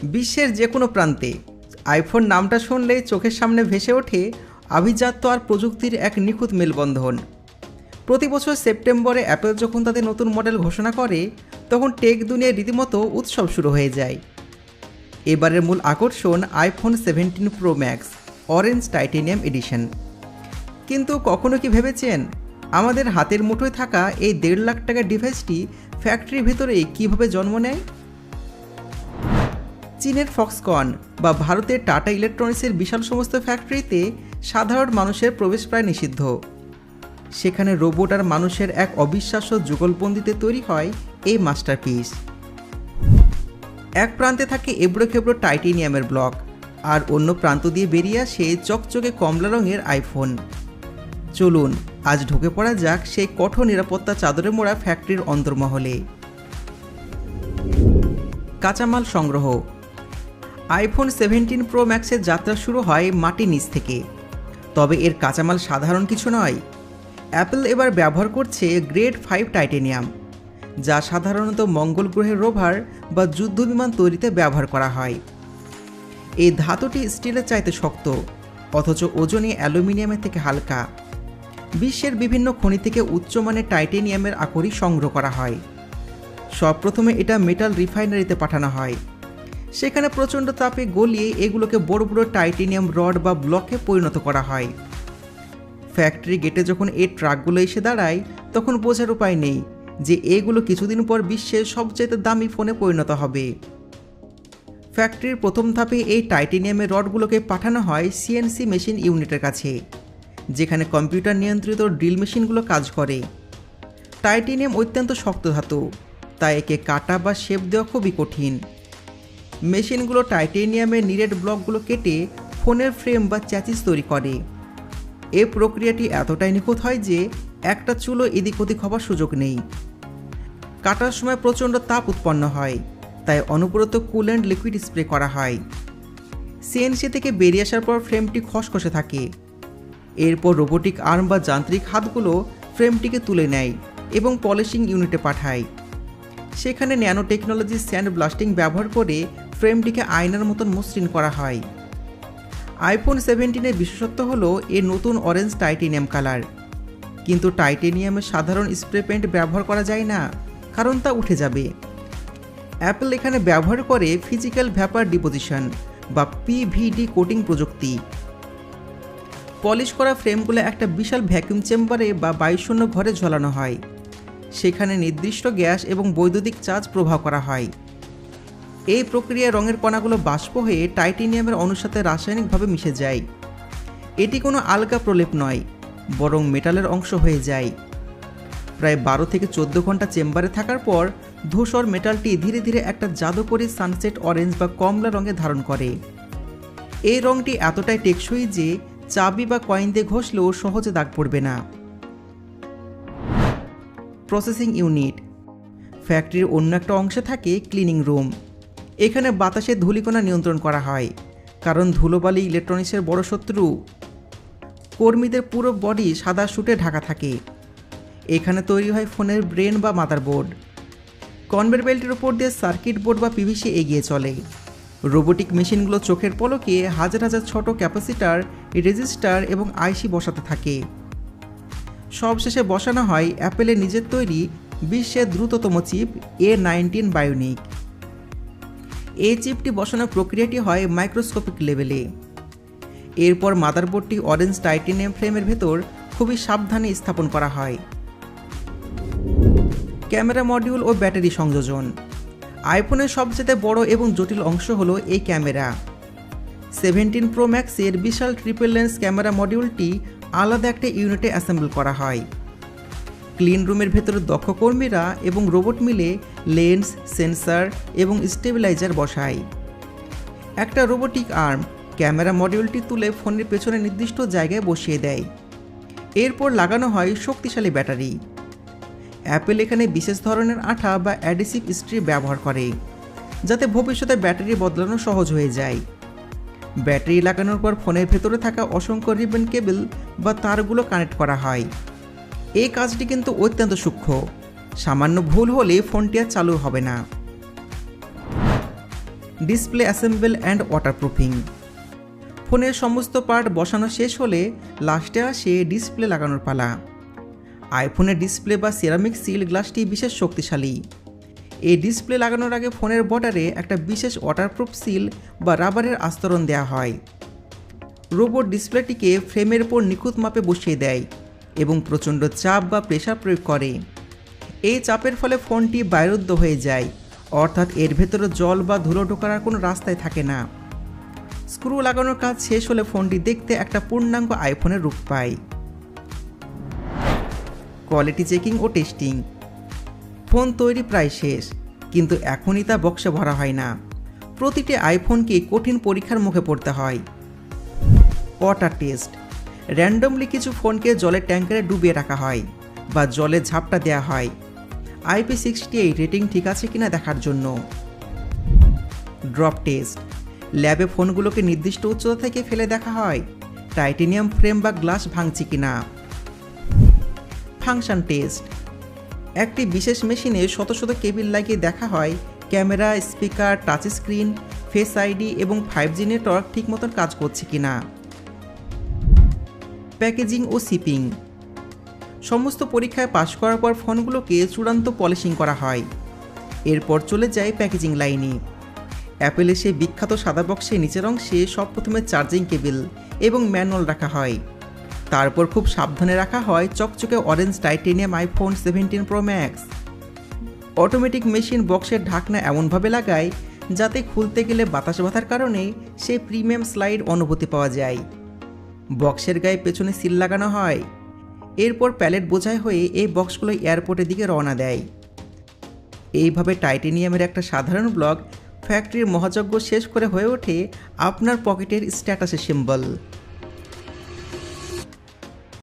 বিশ্বের যে কোনো প্রান্তে আইফোন নামটা শুনলেই চোখের সামনে ভেসে ওঠে আভিজাত্য আর প্রযুক্তির এক নিখুঁত মেলবন্ধন। প্রতি বছর সেপ্টেম্বরে অ্যাপল যখন তাদের নতুন মডেল ঘোষণা করে তখন টেক দুনিয়ায় রীতিমতো উৎসব শুরু হয়ে যায়। এবারের মূল আকর্ষণ iPhone 17 pro max orange titanium edition. কিন্তু কখনো কি ভেবেছেন আমাদের হাতের মুঠোয় থাকা এই 1.5 লাখ টাকার ডিভাইসটি ফ্যাক্টরির ভিতরেই কীভাবে জন্ম নেয়? চীনের ফক্সকন বা ভারতের টাটা ইলেকট্রনিক্সের বিশাল সমস্ত ফ্যাক্টরিতে সাধারণ মানুষের প্রবেশ প্রায় নিষিদ্ধ। সেখানে রোবট আর মানুষের এক অবিশ্বাস্য যুগলবন্দিতে তৈরি হয় এই মাস্টারপিস। এক প্রান্তে থাকে এবড়ো খেবড়ো টাইটেনিয়ামের ব্লক, আর অন্য প্রান্ত দিয়ে বেরিয়ে আসে চকচকে কমলা রঙের আইফোন। চলুন আজ ঢুকে পড়া যাক সেই কঠোর নিরাপত্তা চাদরে মোড়া ফ্যাক্টরির অন্তর্মহলে। কাঁচামাল সংগ্রহ। আইফোন 17 প্রো ম্যাক্সের যাত্রা শুরু হয় মাটির নিচ থেকে। তবে এর কাঁচামাল সাধারণ কিছু নয়। অ্যাপল এবার ব্যবহার করছে গ্রেড 5 টাইটেনিয়াম, যা সাধারণত মঙ্গল গ্রহের রোভার বা যুদ্ধবিমান তৈরিতে ব্যবহার করা হয়। এই ধাতুটি স্টিলের চাইতে শক্ত, অথচ ওজনে অ্যালুমিনিয়ামের থেকে হালকা। বিশ্বের বিভিন্ন খনি থেকে উচ্চমানের টাইটেনিয়ামের আকরিক সংগ্রহ করা হয়। সবপ্রথমে এটা মেটাল রিফাইনারিতে পাঠানো হয়। সেখানে প্রচণ্ড তাপে গলিয়ে এগুলোকে বড় বড় টাইটেনিয়াম রড বা ব্লকে পরিণত করা হয়। ফ্যাক্টরি গেটে যখন এই ট্রাকগুলো এসে দাঁড়ায় তখন বোঝার উপায় নেই যে এগুলো কিছুদিন পর বিশ্বের সবচেয়ে দামি ফোনে পরিণত হবে। ফ্যাক্টরির প্রথম ধাপে এই টাইটেনিয়ামের রডগুলোকে পাঠানো হয় সিএনসি মেশিন ইউনিটের কাছে, যেখানে কম্পিউটার নিয়ন্ত্রিত ড্রিল মেশিনগুলো কাজ করে। টাইটেনিয়াম অত্যন্ত শক্ত ধাতু, তাই একে কাটা বা শেপ দেওয়া খুবই কঠিন। মেশিনগুলো টাইটেনিয়ামের নিরেট ব্লকগুলো কেটে ফোনের ফ্রেম বা চ্যাসিস তৈরি করে। এই প্রক্রিয়াটি এতটাই নিখুঁত হয় যে একটা চুলও এদিক ওদিক হবার সুযোগ নেই। কাটার সময় প্রচণ্ড তাপ উৎপন্ন হয়, তাই অনবরত কুল্যান্ট লিকুইড স্প্রে করা হয়। সিএনসি থেকে বেরিয়ে আসার পর ফ্রেমটি খসখসে থাকে। এরপর রোবোটিক আর্ম বা যান্ত্রিক হাতগুলো ফ্রেমটিকে তুলে নেয় এবং পলিশিং ইউনিটে পাঠায়। সেখানে ন্যানো টেকনোলজি স্যান্ড ব্লাস্টিং ব্যবহার করে ফ্রেমটিকে আয়নার মতন মসৃণ করা হয়। আইফোন 17-এর বিশেষত্ব হলো এর নতুন অরেঞ্জ টাইটেনিয়াম কালার। কিন্তু টাইটেনিয়ামের সাধারণ স্প্রে পেইন্ট ব্যবহার করা যায় না, কারণ তা উঠে যাবে। অ্যাপল এখানে ব্যবহার করে ফিজিক্যাল ভ্যাপার ডিপোজিশন বা পিভিডি কোটিং প্রযুক্তি। পলিশ করা ফ্রেমগুলো একটা বিশাল ভ্যাকুয়াম চেম্বারে বা বায়ুশূন্য ঘরে ঝোলানো হয়। সেখানে নির্দিষ্ট গ্যাস এবং বৈদ্যুতিক চার্জ প্রবাহ করা হয়। এই প্রক্রিয়ায় রঙের কণাগুলো বাষ্প হয়ে টাইটেনিয়ামের অণুর সাথে রাসায়নিকভাবে মিশে যায়। এটি কোনো আলগা প্রলেপ নয়, বরং মেটালের অংশ হয়ে যায়। প্রায় 12 থেকে 14 ঘন্টা চেম্বারে থাকার পর ধূসর মেটালটি ধীরে ধীরে একটা জাদুকরী সানসেট অরেঞ্জ বা কমলা রঙে ধারণ করে। এই রঙটি এতটাই টেকসই যে চাবি বা কয়েন দিয়ে ঘষলেও সহজে দাগ পড়বে না। Processing unit. ফ্যাক্টরির অন্য একটা অংশে থাকে ক্লিনিং রুম। এখানে বাতাসের ধূলিকণা নিয়ন্ত্রণ করা হয়, কারণ ধুলোবালি ইলেকট্রনিক্সের বড় শত্রু। কর্মীদের পুরো বডি সাদা স্যুটে ঢাকা থাকে। এখানে তৈরি হয় ফোনের ব্রেন বা মাদারবোর্ড। কনভেয়ার বেল্টের উপর দিয়ে সার্কিট বোর্ড বা পিভিসি এগিয়ে চলে। রোবোটিক মেশিনগুলো চোখের পলকে হাজার হাজার ছোট ক্যাপাসিটার, রেজিস্টার এবং আইসি বসাতে থাকে। সবশেষে বসানো হয় অ্যাপেলের নিজের তৈরি বিশ্বের দ্রুততম চিপ A19 বায়োনিক। এই চিপটি বসানোর প্রক্রিয়াটি হয় মাইক্রোস্কোপিক লেভেলে। এরপর মাদারবোর্ডটি অরেঞ্জ টাইটেনিয়াম ফ্রেমের ভেতর খুবই সাবধানে স্থাপন করা হয়। ক্যামেরা মডিউল ও ব্যাটারি সংযোজন। আইফোনের সবচেয়ে বড় এবং জটিল অংশ হলো এই ক্যামেরা। 17 প্রো ম্যাক্সের বিশাল ট্রিপল লেন্স ক্যামেরা মডিউলটি আলাদা একটা ইউনিটে অ্যাসেম্বল করা হয়। ক্লিন রুমের ভেতরে দক্ষ কর্মীরা এবং রোবট মিলে লেন্স, সেন্সর এবং স্টেবিলাইজার বসায়। একটা রোবোটিক আর্ম ক্যামেরা মডিউলটি তুলে ফোনের পেছনে নির্দিষ্ট জায়গায় বসিয়ে দেয়। এরপর লাগানো হয় শক্তিশালী ব্যাটারি। অ্যাপল এখানে বিশেষ ধরনের আঠা বা অ্যাডিসিভ স্ট্রিপ ব্যবহার করে, যাতে ভবিষ্যতে ব্যাটারি বদলানো সহজ হয়ে যায়। ব্যাটারি লাগানোর পর ফোনের ভেতরে থাকা অসংখ্য রিবন কেবল বা তারগুলো কানেক্ট করা হয়। এই কাজটি কিন্তু অত্যন্ত সূক্ষ্ম, সামান্য ভুল হলে ফোনটি আর চালু হবে না। Display assemble and waterproofing. ফোনের সমস্ত পার্ট বসানো শেষ হলে লাস্টে আসে ডিসপ্লে লাগানোর পালা। আইফোনের ডিসপ্লে বা সিরামিক সিল গ্লাসটি বিশেষ শক্তিশালী। এই ডিসপ্লে লাগানোর আগে ফোনের বর্ডারে একটা বিশেষ ওয়াটারপ্রুফ সিল বা রাবারের আস্তরণ দেওয়া হয়। রোবট ডিসপ্লেটিকে ফ্রেমের উপর নিখুঁত মাপে বসিয়ে দেয় এবং প্রচণ্ড চাপ বা প্রেসার প্রয়োগ করে। এই চাপের ফলে ফোনটি বায়ুরুদ্ধ হয়ে যায়, অর্থাৎ এর ভেতরে জল বা ধুলো ঢোকার কোনো রাস্তায় থাকে না। স্ক্রু লাগানোর কাজ শেষ হলে ফোনটি দেখতে একটা পূর্ণাঙ্গ আইফোনের রূপ পায়। কোয়ালিটি চেকিং ও টেস্টিং। ফোন তৈরি প্রায় শেষ, কিন্তু এখনই তা বক্সে ভরা হয় না। প্রতিটি আইফোনকে কঠিন পরীক্ষার মুখে পড়তে হয়। Water test. র্যান্ডমলি কিছু ফোনকে জলের ট্যাঙ্কারে ডুবিয়ে রাখা হয় বা জলে ঝাপটা দেওয়া হয় IP68 রেটিং ঠিক আছে কিনা দেখার জন্য। Drop test. ল্যাবে ফোনগুলোকে নির্দিষ্ট উচ্চতা থেকে ফেলে দেখা হয় টাইটেনিয়াম ফ্রেম বা গ্লাস ভাঙছে কিনা। Function test. একটি বিশেষ মেশিনে শত শত কেবিল লাগিয়ে দেখা হয় camera, speaker, touch screen, face ID এবং 5G নেটওয়ার্ক ঠিক মতন কাজ করছে কিনা। প্যাকেজিং ও শিপিং। সমস্ত পরীক্ষায় পাশ করার পর ফোনগুলোকে চূড়ান্ত পলিশিং করা হয়। এরপর চলে যায় প্যাকেজিং লাইনে। অ্যাপেলের সেই বিখ্যাত সাদা বক্সের নিচের অংশে সব প্রথমে চার্জিং কেবল এবং ম্যানুয়াল রাখা হয়। তারপর খুব সাবধানে রাখা হয় চকচকে orange titanium iPhone 17 pro max. Automatic machine বক্সের ঢাকনা এমনভাবে লাগায় যাতে খুলতে গেলে বাতাস বাঁধার কারণে সেই প্রিমিয়াম স্লাইড অনুভূতি পাওয়া যায়। বক্সের গায়ে পেছনে সিল লাগানো হয়। এরপর প্যালেট বোঝাই হয়ে এই বক্সগুলো এয়ারপোর্টের দিকে রওনা দেয়। এইভাবে টাইটেনিয়ামের একটা সাধারণ ব্লক ফ্যাক্টরির মহাযজ্ঞ শেষ করে হয়ে ওঠে আপনার পকেটের স্ট্যাটাসের সিম্বল।